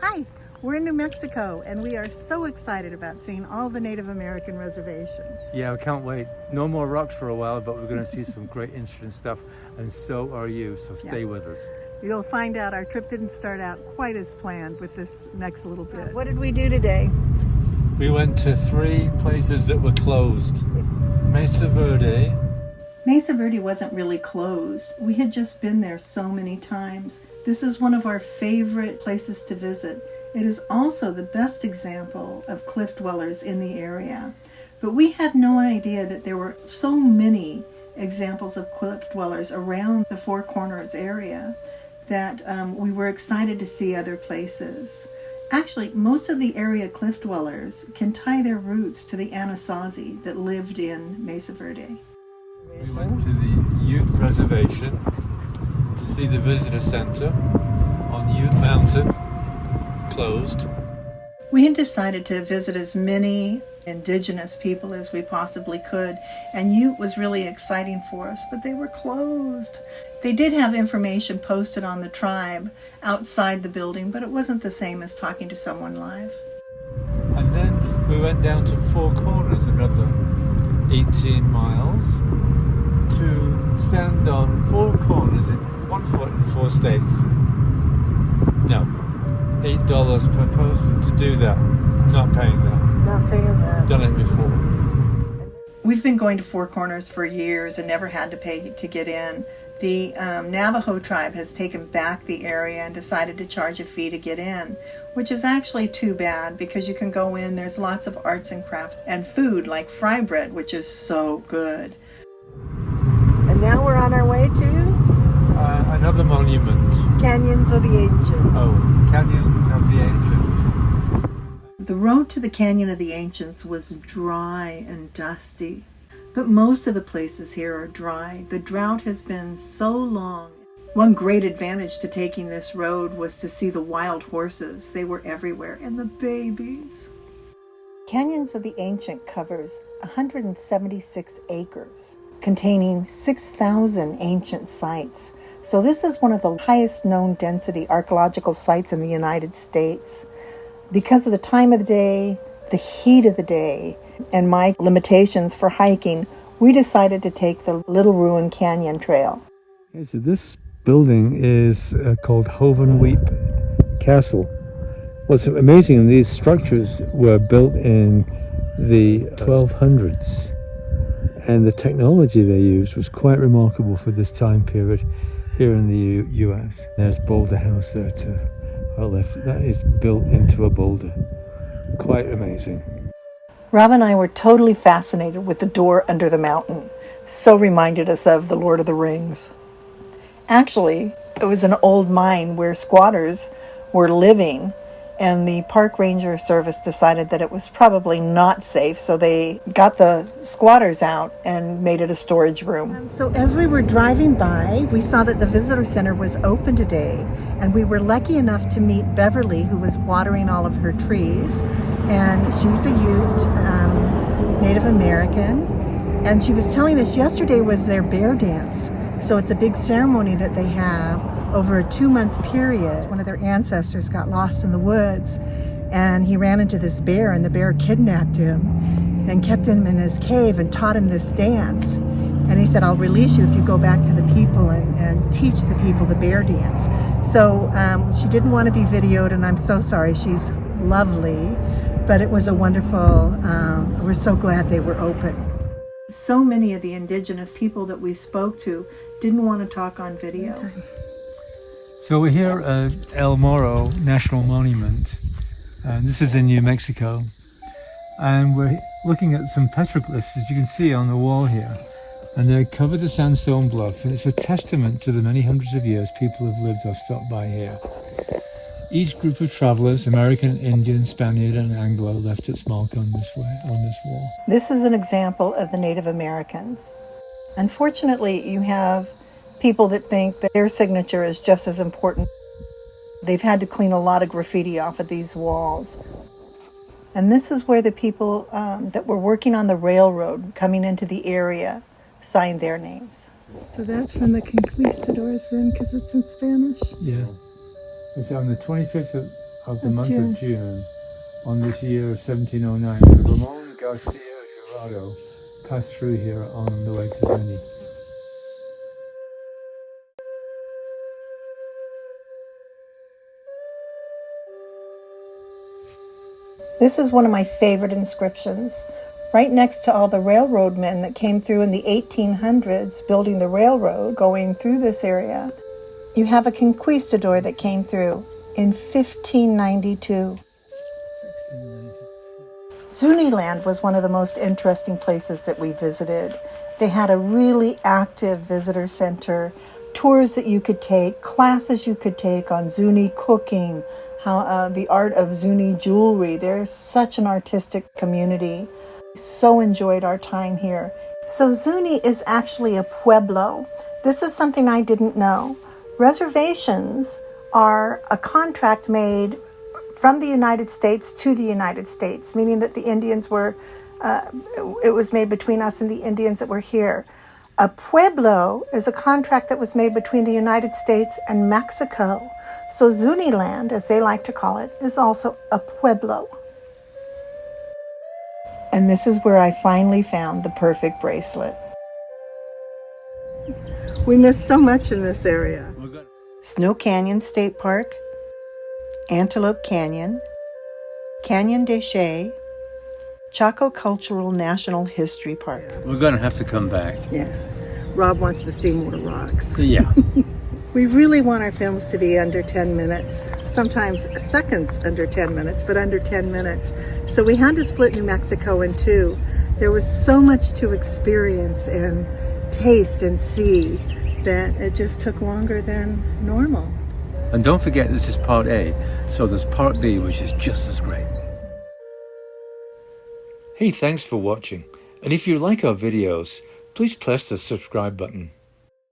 Hi, we're in New Mexico and we are so excited about seeing all the Native American reservations. Yeah, I can't wait. No more rocks for a while, but we're going to see some great interesting stuff, and so are you, so stay with us. You'll find out our trip didn't start out quite as planned with this next little bit. What did we do today? We went to 3 places that were closed. Mesa Verde. Mesa Verde wasn't really closed. We had just been there so many times. This is one of our favorite places to visit. It is also the best example of cliff dwellers in the area. But we had no idea that there were so many examples of cliff dwellers around the Four Corners area that we were excited to see other places. Actually, most of the area cliff dwellers can tie their roots to the Anasazi that lived in Mesa Verde. We went to the Ute Reservation to see the visitor center on Ute Mountain, closed. We had decided to visit as many indigenous people as we possibly could, and Ute was really exciting for us, but they were closed. They did have information posted on the tribe outside the building, but it wasn't the same as talking to someone live. And then we went down to Four Corners, another 18 miles, to stand on 4 corners in 1 foot in 4 states. No, $8 per person to do that. Not paying that. Not paying that. Done it before. We've been going to Four Corners for years and never had to pay to get in. The Navajo tribe has taken back the area and decided to charge a fee to get in, which is actually too bad because you can go in, there's lots of arts and crafts and food like fry bread, which is so good. And now we're on our way to? Another monument. Canyons of the Ancients. Oh, Canyons of the Ancients. The road to the Canyon of the Ancients was dry and dusty, but most of the places here are dry. The drought has been so long. One great advantage to taking this road was to see the wild horses. They were everywhere, and the babies. Canyons of the Ancient covers 176 acres, containing 6,000 ancient sites. So this is one of the highest known density archaeological sites in the United States. Because of the time of the day, the heat of the day, and my limitations for hiking, we decided to take the Little Ruin Canyon Trail. Okay, so this building is called Hovenweep Castle. What's amazing, these structures were built in the 1200s, and the technology they used was quite remarkable for this time period here in the US. There's Boulder House there to our left. That is built into a boulder. Quite amazing. Rob and I were totally fascinated with the door under the mountain. So reminded us of The Lord of the Rings. Actually, it was an old mine where squatters were living, and the park ranger service decided that it was probably not safe, so they got the squatters out and made it a storage room. So as we were driving by, we saw that the visitor center was open today, and we were lucky enough to meet Beverly, who was watering all of her trees, and she's a Ute, Native American, and she was telling us yesterday was their bear dance. So it's a big ceremony that they have over a 2-month period. One of their ancestors got lost in the woods, and he ran into this bear, and the bear kidnapped him and kept him in his cave and taught him this dance. And he said, I'll release you if you go back to the people and teach the people the bear dance. So she didn't want to be videoed, and I'm so sorry. She's lovely, but it was a wonderful, we're so glad they were open. So many of the indigenous people that we spoke to didn't want to talk on video. So we're here at El Moro National Monument, and this is in New Mexico, and we're looking at some petroglyphs, as you can see on the wall here, and they're covered in sandstone blocks, and it's a testament to the many hundreds of years people have lived or stopped by here. Each group of travelers, American, Indian, Spaniard, and Anglo, left its mark on this wall. This is an example of the Native Americans. Unfortunately, you have people that think that their signature is just as important. They've had to clean a lot of graffiti off of these walls. And this is where the people that were working on the railroad coming into the area signed their names. So that's from the conquistadors then, because it's in Spanish? Yeah. It's on the 25th of of the month of June on this year of 1709. So Ramon Garcia Jurado passed through here on the way to Zuni. This is one of my favorite inscriptions. Right next to all the railroad men that came through in the 1800s building the railroad going through this area, you have a conquistador that came through in 1592. Zuniland was one of the most interesting places that we visited. They had a really active visitor center, tours that you could take, classes you could take on Zuni cooking, how the art of Zuni jewelry. They're such an artistic community. So enjoyed our time here. So Zuni is actually a pueblo. This is something I didn't know. Reservations are a contract made from the United States to the United States, meaning that the Indians were, it was made between us and the Indians that were here. A pueblo is a contract that was made between the United States and Mexico. So Zuniland, as they like to call it, is also a pueblo. And this is where I finally found the perfect bracelet. We missed so much in this area. Snow Canyon State Park, Antelope Canyon, Canyon de Chelly, Chaco Cultural National History Park. We're going to have to come back. Yeah. Rob wants to see more rocks. Yeah. We really want our films to be under 10 minutes, sometimes seconds under 10 minutes, but under 10 minutes. So we had to split New Mexico in two. There was so much to experience and taste and see that it just took longer than normal. And don't forget, this is part A, so there's part B, which is just as great. Hey, thanks for watching. And if you like our videos, please press the subscribe button.